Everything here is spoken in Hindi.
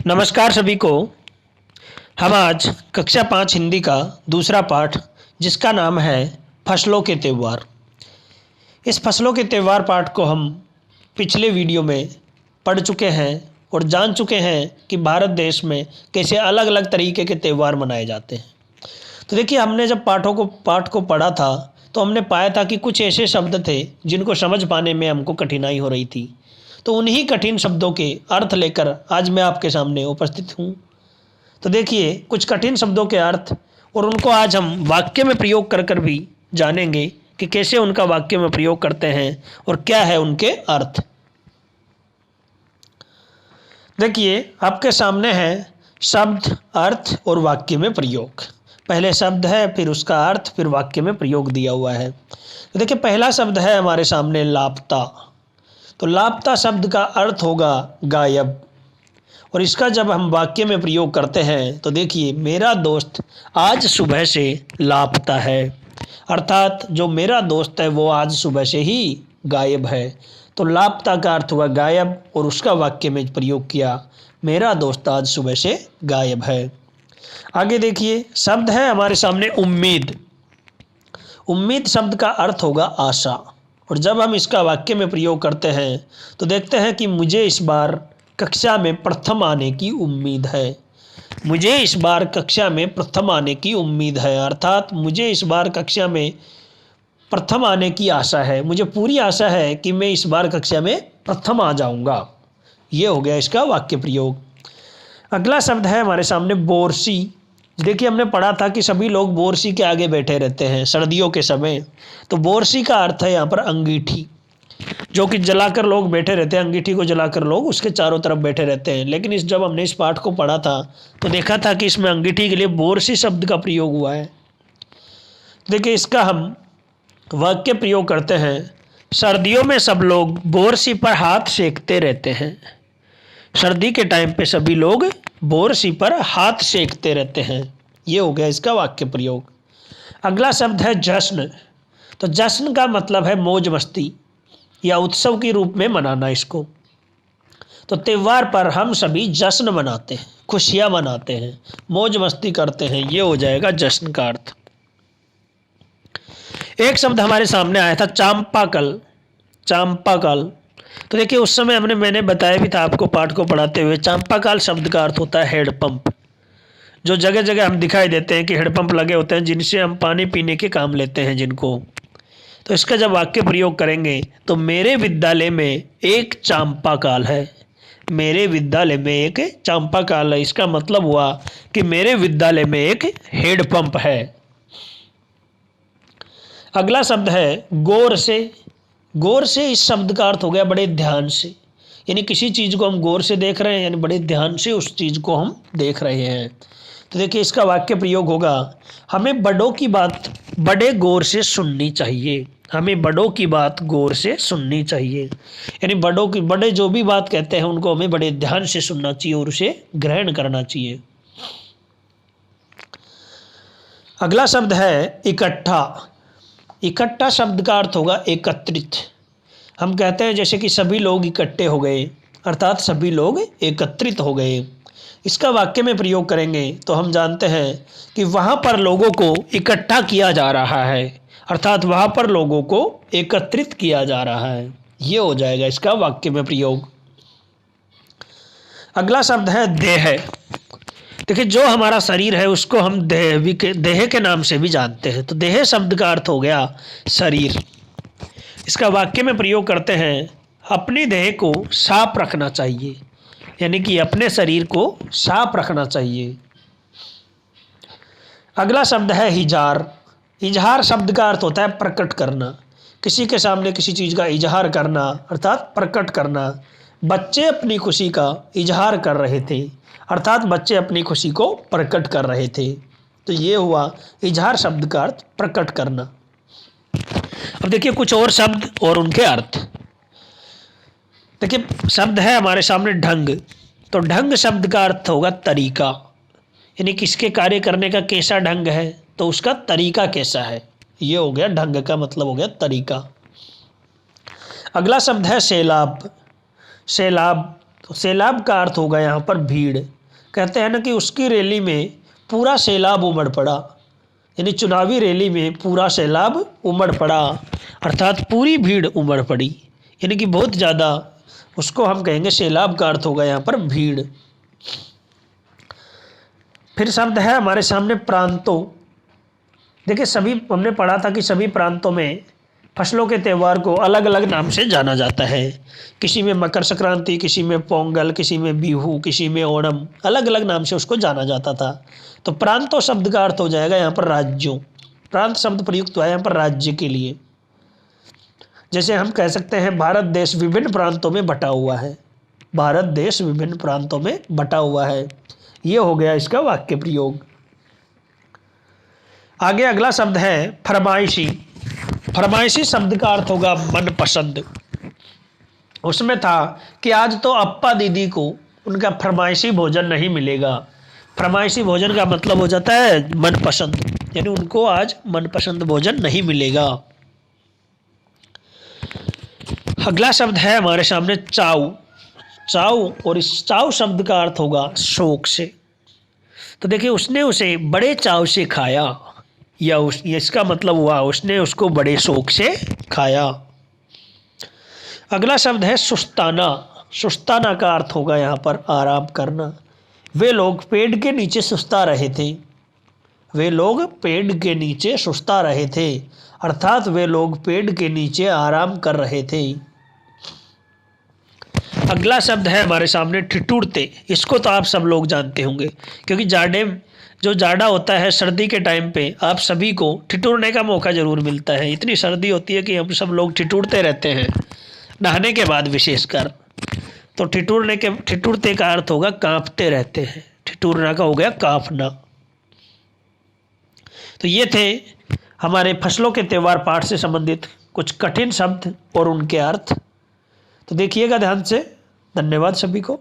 नमस्कार सभी को। हम आज कक्षा 5 हिंदी का दूसरा पाठ जिसका नाम है फसलों के त्यौहार। इस फसलों के त्यौहार पाठ को हम पिछले वीडियो में पढ़ चुके हैं और जान चुके हैं कि भारत देश में कैसे अलग अलग तरीके के त्यौहार मनाए जाते हैं। तो देखिए, हमने जब पाठ को पढ़ा था तो हमने पाया था कि कुछ ऐसे शब्द थे जिनको समझ पाने में हमको कठिनाई हो रही थी। तो उन्हीं कठिन शब्दों के अर्थ लेकर आज मैं आपके सामने उपस्थित हूँ। तो देखिए, कुछ कठिन शब्दों के अर्थ और उनको आज हम वाक्य में प्रयोग कर कर भी जानेंगे कि कैसे उनका वाक्य में प्रयोग करते हैं और क्या है उनके अर्थ। देखिए, आपके सामने है शब्द, अर्थ और वाक्य में प्रयोग। पहले शब्द है, फिर उसका अर्थ, फिर वाक्य में प्रयोग दिया हुआ है। तो देखिए, पहला शब्द है हमारे सामने लापता। तो लापता शब्द का अर्थ होगा गायब, और इसका जब हम वाक्य में प्रयोग करते हैं तो देखिए, मेरा दोस्त आज सुबह से लापता है, अर्थात जो मेरा दोस्त है वो आज सुबह से ही गायब है। तो लापता का अर्थ हुआ गायब और उसका वाक्य में प्रयोग किया, मेरा दोस्त आज सुबह से गायब है। आगे देखिए, शब्द है हमारे सामने उम्मीद। उम्मीद शब्द का अर्थ होगा आशा, और जब हम इसका वाक्य में प्रयोग करते हैं तो देखते हैं कि मुझे इस बार कक्षा में प्रथम आने की उम्मीद है। मुझे इस बार कक्षा में प्रथम आने की उम्मीद है, अर्थात मुझे इस बार कक्षा में प्रथम आने की आशा है। मुझे पूरी आशा है कि मैं इस बार कक्षा में प्रथम आ जाऊंगा। ये हो गया इसका वाक्य प्रयोग। अगला शब्द है हमारे सामने बोरसी। देखिए, हमने पढ़ा था कि सभी लोग बोरसी के आगे बैठे रहते हैं सर्दियों के समय। तो बोरसी का अर्थ है यहाँ पर अंगीठी, जो कि जलाकर लोग बैठे रहते हैं। अंगीठी को जलाकर लोग उसके चारों तरफ बैठे रहते हैं। लेकिन जब हमने इस पाठ को पढ़ा था तो देखा था कि इसमें अंगीठी के लिए बोरसी शब्द का प्रयोग हुआ है। देखिए, इसका हम वाक्य प्रयोग करते हैं। सर्दियों में सब लोग बोरसी पर हाथ सेकते रहते हैं। सर्दी के टाइम पे सभी लोग बोरसी पर हाथ सेकते रहते हैं। ये हो गया इसका वाक्य प्रयोग। अगला शब्द है जश्न। तो जश्न का मतलब है मौज मस्ती या उत्सव के रूप में मनाना इसको। तो त्यौहार पर हम सभी जश्न मनाते हैं, खुशियां मनाते हैं, मौज मस्ती करते हैं। ये हो जाएगा जश्न का अर्थ। एक शब्द हमारे सामने आया था चांपाकल। चांपाकल, तो देखिए, उस समय मैंने बताया भी था आपको पाठ को पढ़ाते हुए, चांपाकल शब्द का अर्थ होता है हेडपंप। जो जगह जगह हम दिखाई देते हैं कि हेडपंप लगे होते हैं जिनसे हम पानी पीने के काम लेते हैं जिनको। तो इसका जब वाक्य प्रयोग करेंगे तो मेरे विद्यालय में एक चांपाकल है। मेरे विद्यालय में एक चांपाकल है, इसका मतलब हुआ कि मेरे विद्यालय में एक हेडपंप है। अगला शब्द है गौर से। गौर से इस शब्द का अर्थ हो गया बड़े ध्यान से, यानी किसी चीज़ को हम गौर से देख रहे हैं, यानी बड़े ध्यान से उस चीज़ को हम देख रहे हैं। तो देखिए, इसका वाक्य प्रयोग होगा हमें बड़ों की बात बड़े गौर से सुननी चाहिए। हमें बड़ों की बात गौर से सुननी चाहिए, यानी बड़े जो भी बात कहते हैं उनको हमें बड़े ध्यान से सुनना चाहिए और उसे ग्रहण करना चाहिए। अगला शब्द है इकट्ठा। इकट्ठा शब्द का अर्थ होगा एकत्रित। हम कहते हैं जैसे कि सभी लोग इकट्ठे हो गए, अर्थात सभी लोग एकत्रित हो गए। इसका वाक्य में प्रयोग करेंगे तो हम जानते हैं कि वहाँ पर लोगों को इकट्ठा किया जा रहा है, अर्थात वहाँ पर लोगों को एकत्रित किया जा रहा है। ये हो जाएगा इसका वाक्य में प्रयोग। अगला शब्द है देह। देखिए, जो हमारा शरीर है उसको हम देह के नाम से भी जानते हैं। तो देह शब्द का अर्थ हो गया शरीर। इसका वाक्य में प्रयोग करते हैं अपने देह को साफ रखना चाहिए, यानी कि अपने शरीर को साफ रखना चाहिए। अगला शब्द है इजहार। इजहार शब्द का अर्थ होता है प्रकट करना, किसी के सामने किसी चीज़ का इजहार करना, अर्थात प्रकट करना। बच्चे अपनी खुशी का इजहार कर रहे थे, अर्थात बच्चे अपनी खुशी को प्रकट कर रहे थे। तो ये हुआ इजहार शब्द का अर्थ प्रकट करना। अब देखिए कुछ और शब्द और उनके अर्थ। देखिए, शब्द है हमारे सामने ढंग। तो ढंग शब्द का अर्थ होगा तरीका, यानी किसके कार्य करने का कैसा ढंग है, तो उसका तरीका कैसा है। ये हो गया ढंग का मतलब हो गया तरीका। अगला शब्द है सैलाब। सैलाब तो सैलाब का अर्थ होगा यहाँ पर भीड़। कहते हैं ना कि उसकी रैली में पूरा सैलाब उमड़ पड़ा, यानी चुनावी रैली में पूरा सैलाब उमड़ पड़ा, अर्थात पूरी भीड़ उमड़ पड़ी, यानी कि बहुत ज़्यादा, उसको हम कहेंगे सैलाब का अर्थ होगा यहाँ पर भीड़। फिर शब्द है हमारे सामने प्रांतों। देखिए सभी हमने पढ़ा था कि सभी प्रांतों में फसलों के त्यौहार को अलग अलग नाम से जाना जाता है। किसी में मकर संक्रांति, किसी में पोंगल, किसी में बिहू, किसी में ओणम, अलग अलग नाम से उसको जाना जाता था। तो प्रांतों शब्द का अर्थ हो जाएगा यहाँ पर राज्यों। प्रांत शब्द प्रयुक्त हुआ है यहाँ पर राज्य के लिए। जैसे हम कह सकते हैं भारत देश विभिन्न प्रांतों में बटा हुआ है। भारत देश विभिन्न प्रांतों में बटा हुआ है, ये हो गया इसका वाक्य प्रयोग। आगे अगला शब्द है फरमाइशी। फरमाइशी शब्द का अर्थ होगा मनपसंद। उसमें था कि आज तो अप्पा दीदी को उनका फरमाइशी भोजन नहीं मिलेगा। फरमाइशी भोजन का मतलब हो जाता है मनपसंद, यानी उनको आज मनपसंद भोजन नहीं मिलेगा। अगला शब्द है हमारे सामने चाव। चाव, और इस चाव शब्द का अर्थ होगा शौक से। तो देखिए उसने उसे बड़े चाव से खाया, या इसका मतलब हुआ उसने उसको बड़े शौक से खाया। अगला शब्द है सुस्ताना। सुस्ताना का अर्थ होगा यहाँ पर आराम करना। वे लोग पेड़ के नीचे सुस्ता रहे थे। वे लोग पेड़ के नीचे सुस्ता रहे थे, अर्थात वे लोग पेड़ के नीचे आराम कर रहे थे। अगला शब्द है हमारे सामने ठिठुरते। इसको तो आप सब लोग जानते होंगे, क्योंकि जो जाड़ा होता है सर्दी के टाइम पे आप सभी को ठिठुरने का मौका ज़रूर मिलता है। इतनी सर्दी होती है कि हम सब लोग ठिठुरते रहते हैं, नहाने के बाद विशेषकर। तो ठिठुरते का अर्थ होगा कांपते रहते हैं। ठिठुरना का हो गया कांपना। तो ये थे हमारे फसलों के त्यौहार पाठ से संबंधित कुछ कठिन शब्द और उनके अर्थ। तो देखिएगा ध्यान से। धन्यवाद सभी को।